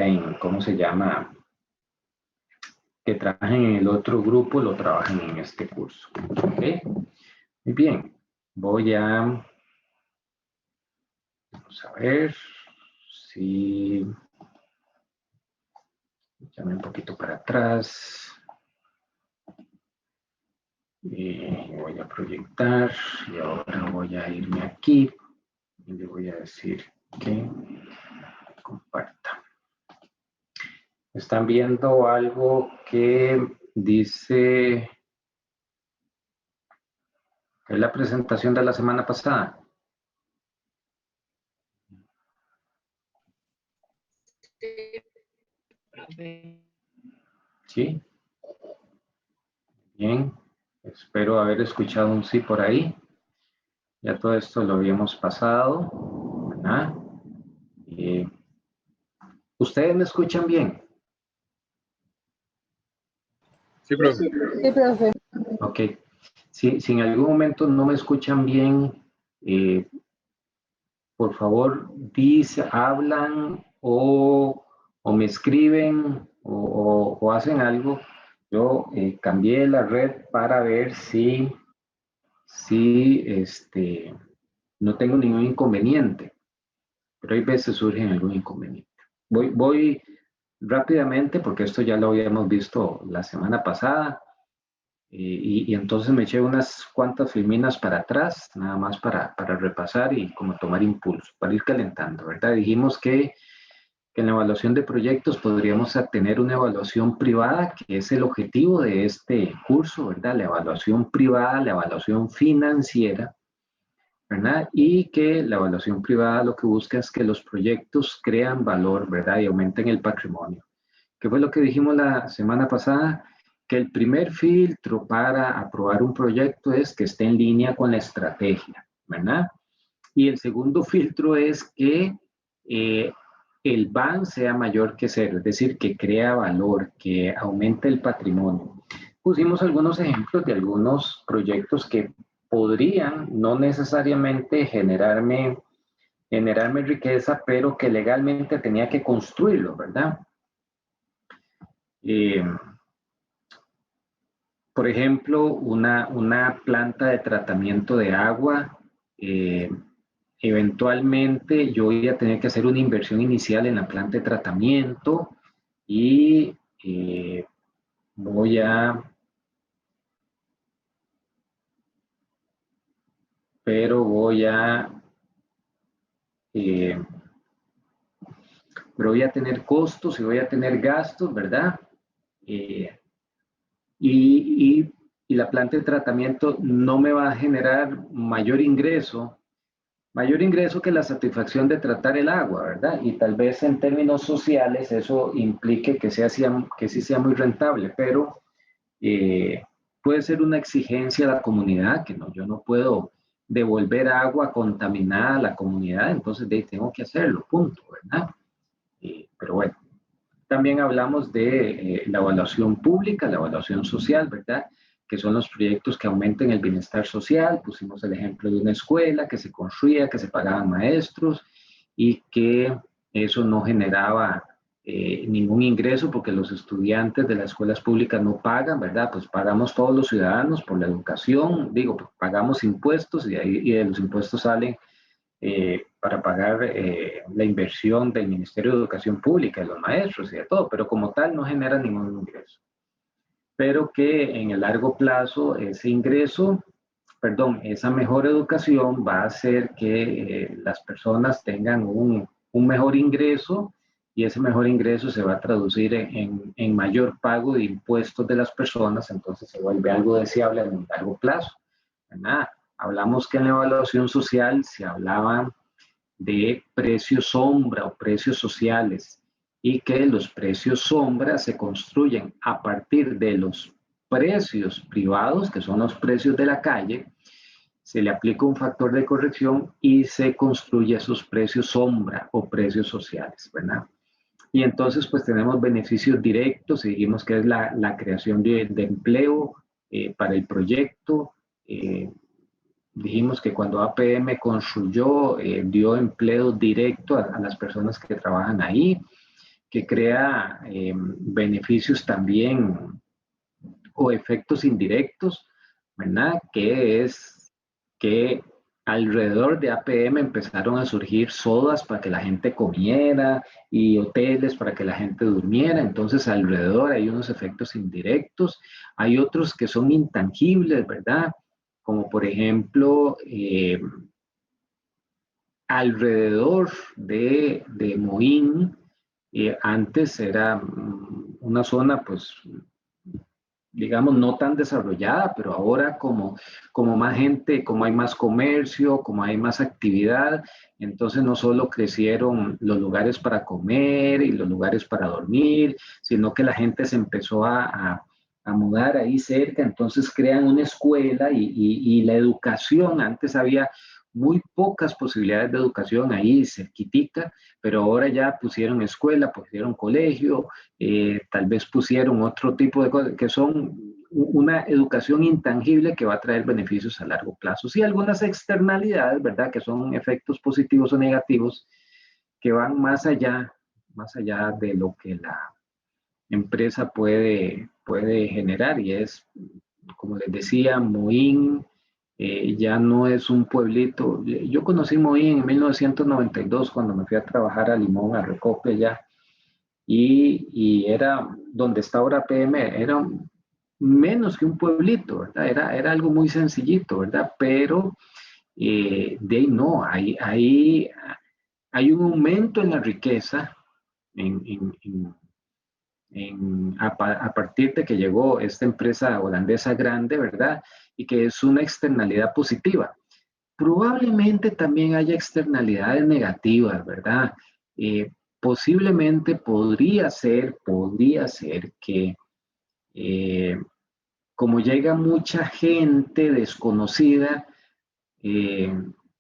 ya en, ¿cómo se llama? Que trabajen en el otro grupo, lo trabajan en este curso. ¿Ok? Muy bien. Voy a... Vamos a ver si... Llame un poquito para atrás. Y voy a proyectar. Y ahora voy a irme aquí. Y le voy a decir que comparta. Están viendo algo que dice... Es la presentación de la semana pasada. Sí. Bien. Espero haber escuchado un sí por ahí. Ya todo esto lo habíamos pasado, ¿verdad? ¿Ustedes me escuchan bien? Sí, profe. Sí, profe. Ok. Si en algún momento no me escuchan bien, por favor, hablan o me escriben o hacen algo. Yo cambié la red para ver si no tengo ningún inconveniente, pero hay veces surge algún inconveniente. Voy rápidamente porque esto ya lo habíamos visto la semana pasada. Y entonces me eché unas cuantas filminas para atrás, nada más para repasar y como tomar impulso, para ir calentando, ¿verdad? Dijimos que en la evaluación de proyectos podríamos tener una evaluación privada, que es el objetivo de este curso, ¿verdad? La evaluación privada, la evaluación financiera, ¿verdad? Y que la evaluación privada lo que busca es que los proyectos crean valor, ¿verdad? Y aumenten el patrimonio. ¿Qué fue lo que dijimos la semana pasada? Que el primer filtro para aprobar un proyecto es que esté en línea con la estrategia, ¿verdad? Y el segundo filtro es que el BAN sea mayor que cero, es decir, que crea valor, que aumente el patrimonio. Pusimos algunos ejemplos de algunos proyectos que podrían no necesariamente generarme riqueza, pero que legalmente tenía que construirlo, ¿verdad? Por ejemplo, una planta de tratamiento de agua, eventualmente yo voy a tener que hacer una inversión inicial en la planta de tratamiento y voy a, pero eh, voy a tener costos y voy a tener gastos, ¿verdad? Eh, y, y la planta de tratamiento no me va a generar mayor ingreso que la satisfacción de tratar el agua, ¿verdad? Y tal vez en términos sociales eso implique que sí sea muy rentable, pero puede ser una exigencia a la comunidad, que no, yo no puedo devolver agua contaminada a la comunidad, entonces tengo que hacerlo, punto, ¿verdad? Pero bueno, también hablamos de la evaluación pública, la evaluación social, ¿verdad? Que son los proyectos que aumenten el bienestar social. Pusimos el ejemplo de una escuela que se construía, que se pagaban maestros y que eso no generaba ningún ingreso porque los estudiantes de las escuelas públicas no pagan, ¿verdad? Pues pagamos todos los ciudadanos por la educación, digo, pagamos impuestos y de los impuestos salen para pagar la inversión del Ministerio de Educación Pública, de los maestros y de todo, pero como tal no genera ningún ingreso. Pero que en el largo plazo ese ingreso, esa mejor educación va a hacer que las personas tengan un mejor ingreso y ese mejor ingreso se va a traducir en mayor pago de impuestos de las personas, entonces se vuelve algo deseable a un largo plazo. ¿Verdad? Hablamos que en la evaluación social se hablaba de precios sombra o precios sociales y que los precios sombra se construyen a partir de los precios privados, que son los precios de la calle, se le aplica un factor de corrección y se construye esos precios sombra o precios sociales, ¿verdad? Y entonces pues tenemos beneficios directos, y dijimos que es la creación de empleo para el proyecto, dijimos que cuando APM construyó, dio empleo directo a las personas que trabajan ahí. que crea beneficios también o efectos indirectos, ¿verdad? Que es que alrededor de APM empezaron a surgir sodas para que la gente comiera y hoteles para que la gente durmiera. Entonces, alrededor hay unos efectos indirectos. Hay otros que son intangibles, ¿verdad? Como por ejemplo, alrededor de Moín, antes era una zona, pues, digamos, no tan desarrollada, pero ahora como más gente, como hay más comercio, como hay más actividad, entonces no solo crecieron los lugares para comer y los lugares para dormir, sino que la gente se empezó a mudar ahí cerca, entonces crean una escuela y la educación, antes había muy pocas posibilidades de educación ahí cerquitica, pero ahora ya pusieron escuela, pusieron colegio, tal vez pusieron otro tipo de cosas que son una educación intangible que va a traer beneficios a largo plazo. Sí, algunas externalidades, ¿verdad? Que son efectos positivos o negativos que van más allá de lo que la empresa puede generar y es, como les decía, Moín ya no es un pueblito. Yo conocí Moín en 1992 cuando me fui a trabajar a Limón, a Recope ya, y era donde está ahora PM, era menos que un pueblito, ¿verdad? Era algo muy sencillito, ¿verdad? Pero de ahí no, hay un aumento en la riqueza en, en, en, a partir de que llegó esta empresa holandesa grande, ¿verdad? Y que es una externalidad positiva. Probablemente también haya externalidades negativas, ¿verdad? Posiblemente podría ser que como llega mucha gente desconocida, eh,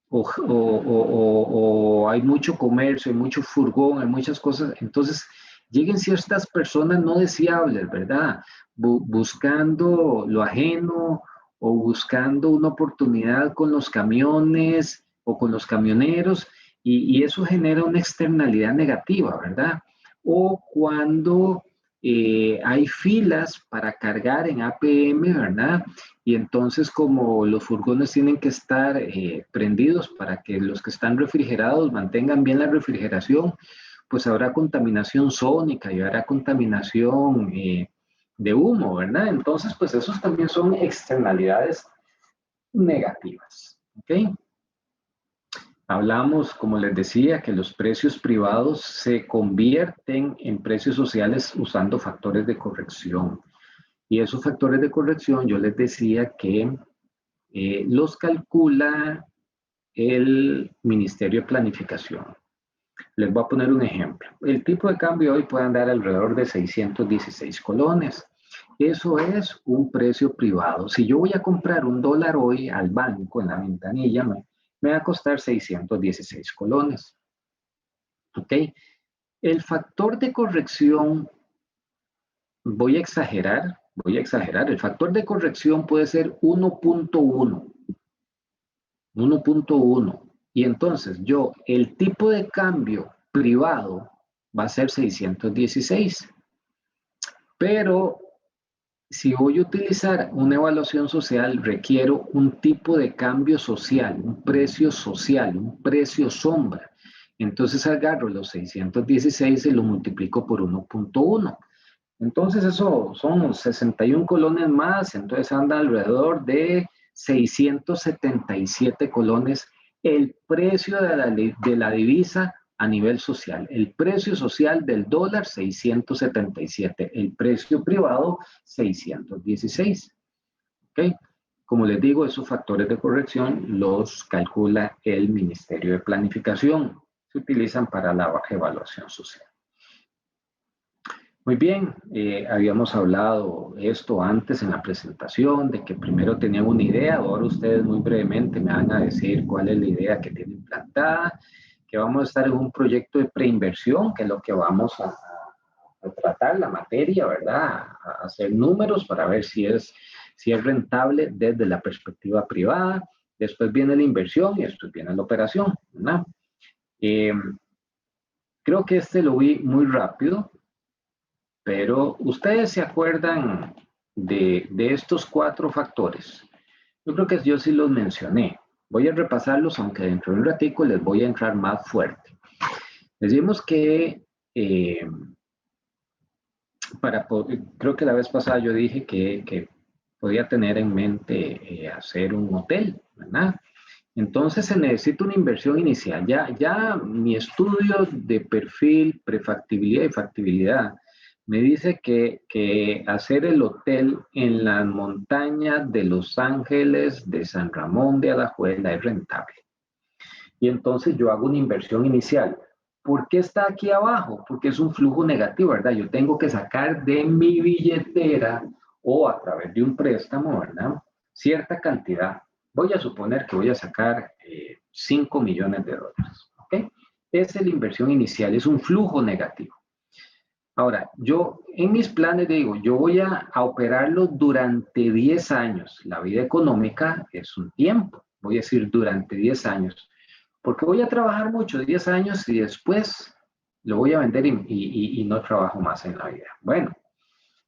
o hay mucho comercio, hay mucho furgón, hay muchas cosas, entonces lleguen ciertas personas no deseables, ¿verdad? Buscando lo ajeno o buscando una oportunidad con los camiones o con los camioneros y eso genera una externalidad negativa, ¿verdad? O cuando hay filas para cargar en APM, ¿verdad? Y entonces como los furgones tienen que estar prendidos para que los que están refrigerados mantengan bien la refrigeración, pues habrá contaminación sónica y habrá contaminación de humo, ¿verdad? Entonces, pues esos también son externalidades negativas, ¿ok? Hablamos, como les decía, que los precios privados se convierten en precios sociales usando factores de corrección. Y esos factores de corrección, yo les decía que los calcula el Ministerio de Planificación. Les voy a poner un ejemplo. El tipo de cambio hoy puede andar alrededor de 616 colones. Eso es un precio privado. Si yo voy a comprar un dólar hoy al banco en la ventanilla, me va a costar 616 colones. ¿Ok? El factor de corrección, voy a exagerar, el factor de corrección puede ser 1.1. 1.1. Y entonces el tipo de cambio privado va a ser 616. Pero si voy a utilizar una evaluación social, requiero un tipo de cambio social, un precio sombra. Entonces agarro los 616 y lo multiplico por 1.1. Entonces eso son 61 colones más, entonces anda alrededor de 677 colones el precio de la divisa a nivel social. El precio social del dólar 677, el precio privado 616. ¿Ok? Como les digo, esos factores de corrección los calcula el Ministerio de Planificación. Se utilizan para la evaluación social. Muy bien, habíamos hablado esto antes en la presentación, de que primero tenían una idea, ahora ustedes muy brevemente me van a decir cuál es la idea que tienen plantada, que vamos a estar en un proyecto de preinversión, que es lo que vamos a tratar, la materia, ¿verdad? A hacer números para ver si es rentable desde la perspectiva privada, después viene la inversión y después viene la operación, ¿verdad? Creo que este lo vi muy rápido, pero ustedes se acuerdan de estos 4 factores. Yo creo que yo sí los mencioné. Voy a repasarlos, aunque dentro de un ratico les voy a entrar más fuerte. Decimos que eh, creo que la vez pasada yo dije que podía tener en mente hacer un hotel, ¿verdad? Entonces se necesita una inversión inicial. Ya mi estudio de perfil, prefactibilidad y factibilidad me dice que hacer el hotel en las montañas de Los Ángeles, de San Ramón de Alajuela es rentable. Y entonces yo hago una inversión inicial. ¿Por qué está aquí abajo? Porque es un flujo negativo, ¿verdad? Yo tengo que sacar de mi billetera o a través de un préstamo, ¿verdad? Cierta cantidad. Voy a suponer que voy a sacar 5 millones de dólares, ¿ok? Esa es la inversión inicial, es un flujo negativo. Ahora, yo en mis planes digo, yo voy a operarlo durante 10 años. La vida económica es un tiempo, voy a decir durante 10 años. Porque voy a trabajar mucho, 10 años, y después lo voy a vender y no trabajo más en la vida. Bueno,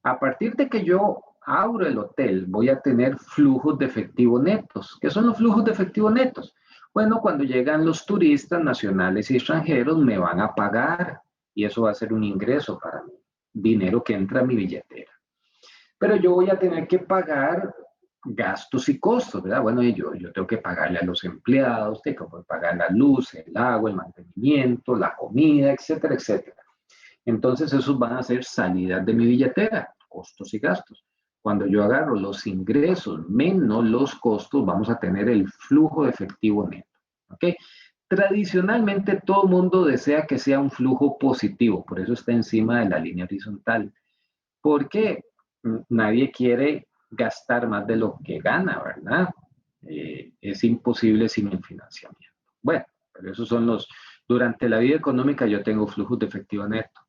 a partir de que yo abro el hotel, voy a tener flujos de efectivo netos. ¿Qué son los flujos de efectivo netos? Bueno, cuando llegan los turistas nacionales y extranjeros, me van a pagar y eso va a ser un ingreso para mí, dinero que entra a mi billetera. Pero yo voy a tener que pagar gastos y costos, ¿verdad? Bueno, yo tengo que pagarle a los empleados, tengo que pagar la luz, el agua, el mantenimiento, la comida, etcétera, etcétera. Entonces, esos van a ser salidas de mi billetera, costos y gastos. Cuando yo agarro los ingresos menos los costos, vamos a tener el flujo de efectivo neto. ¿Ok? Tradicionalmente, todo el mundo desea que sea un flujo positivo, por eso está encima de la línea horizontal. Porque nadie quiere gastar más de lo que gana, ¿verdad? Es imposible sin el financiamiento. Bueno, pero esos son durante la vida económica yo tengo flujos de efectivo neto.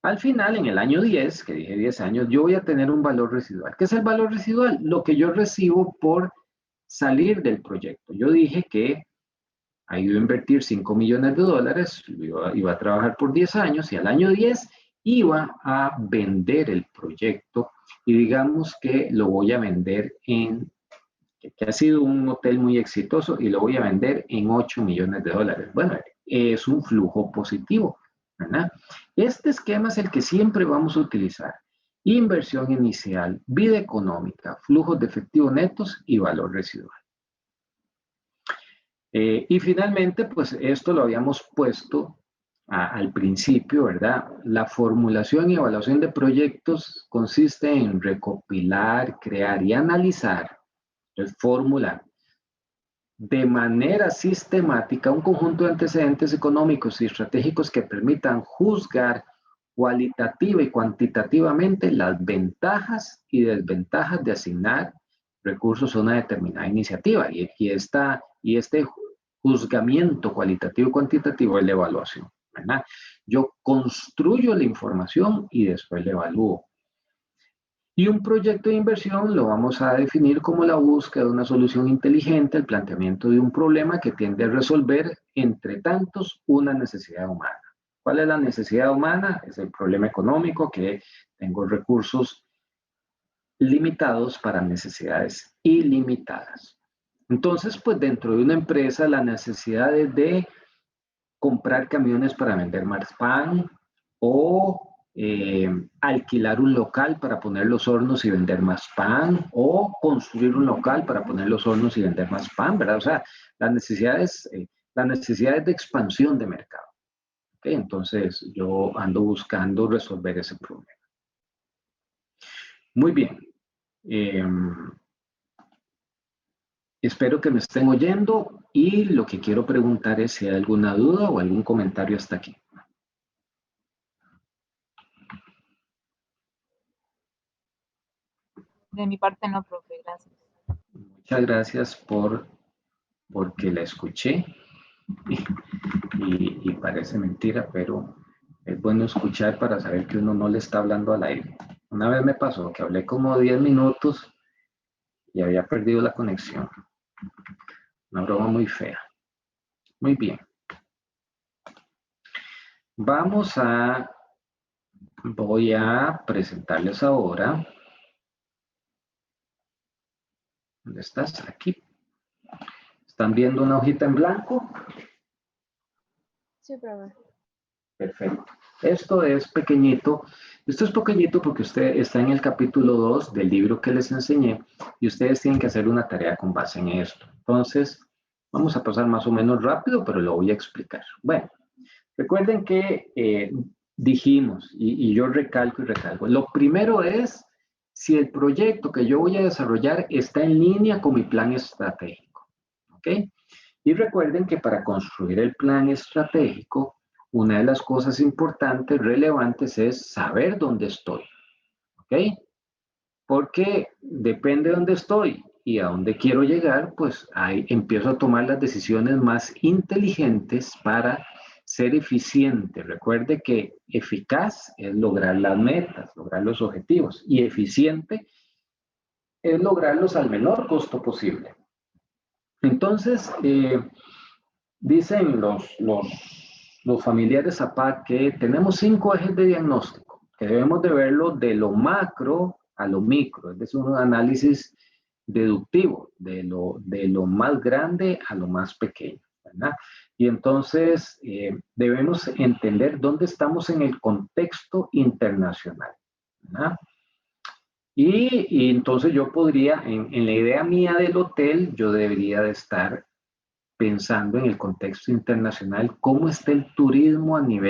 Al final, en el año 10, que dije 10 años, yo voy a tener un valor residual. ¿Qué es el valor residual? Lo que yo recibo por salir del proyecto. Yo dije que ha ido a invertir 5 millones de dólares, iba a trabajar por 10 años y al año 10 iba a vender el proyecto y digamos que lo voy a vender que ha sido un hotel muy exitoso y lo voy a vender en 8 millones de dólares. Bueno, es un flujo positivo, ¿verdad? Este esquema es el que siempre vamos a utilizar. Inversión inicial, vida económica, flujos de efectivo netos y valor residual. Y finalmente, pues esto lo habíamos puesto al principio, ¿verdad? La formulación y evaluación de proyectos consiste en recopilar, crear y analizar, entonces formular de manera sistemática un conjunto de antecedentes económicos y estratégicos que permitan juzgar cualitativa y cuantitativamente las ventajas y desventajas de asignar recursos a una determinada iniciativa. Y este juzgamiento cualitativo y cuantitativo es la evaluación, ¿verdad? Yo construyo la información y después la evalúo. Y un proyecto de inversión lo vamos a definir como la búsqueda de una solución inteligente al planteamiento de un problema que tiende a resolver, entre tantos, una necesidad humana. ¿Cuál es la necesidad humana? Es el problema económico, que tengo recursos limitados para necesidades ilimitadas. Entonces, pues dentro de una empresa, la necesidad es de comprar camiones para vender más pan o alquilar un local para poner los hornos y vender más pan o construir un local para poner los hornos y vender más pan, ¿verdad? O sea, las necesidades de expansión de mercado. ¿Okay? Entonces, yo ando buscando resolver ese problema. Muy bien. Eh, Espero que me estén oyendo y lo que quiero preguntar es si hay alguna duda o algún comentario hasta aquí. De mi parte no, profe, gracias. Muchas gracias porque la escuché y parece mentira, pero es bueno escuchar para saber que uno no le está hablando al aire. Una vez me pasó que hablé como 10 minutos y había perdido la conexión. Una broma muy fea. Muy bien. voy a presentarles ahora. ¿Dónde estás? Aquí. ¿Están viendo una hojita en blanco? Sí, profe. Perfecto. Esto es pequeñito. Esto es pequeñito porque usted está en el capítulo 2 del libro que les enseñé y ustedes tienen que hacer una tarea con base en esto. Entonces, vamos a pasar más o menos rápido, pero lo voy a explicar. Bueno, recuerden que dijimos, y yo recalco y recalco, lo primero es si el proyecto que yo voy a desarrollar está en línea con mi plan estratégico. ¿Ok? Y recuerden que para construir el plan estratégico, una de las cosas importantes, relevantes, es saber dónde estoy. ¿Ok? Porque depende de dónde estoy y a dónde quiero llegar, pues ahí empiezo a tomar las decisiones más inteligentes para ser eficiente. Recuerde que eficaz es lograr las metas, lograr los objetivos, y eficiente es lograrlos al menor costo posible. Entonces, dicen los familiares Zapat que tenemos 5 ejes de diagnóstico, que debemos de verlo de lo macro a lo micro, es decir, un análisis deductivo, de lo más grande a lo más pequeño, ¿verdad? Y entonces debemos entender dónde estamos en el contexto internacional, ¿verdad? Y entonces yo podría, en la idea mía del hotel, yo debería de estar pensando en el contexto internacional, cómo está el turismo a nivel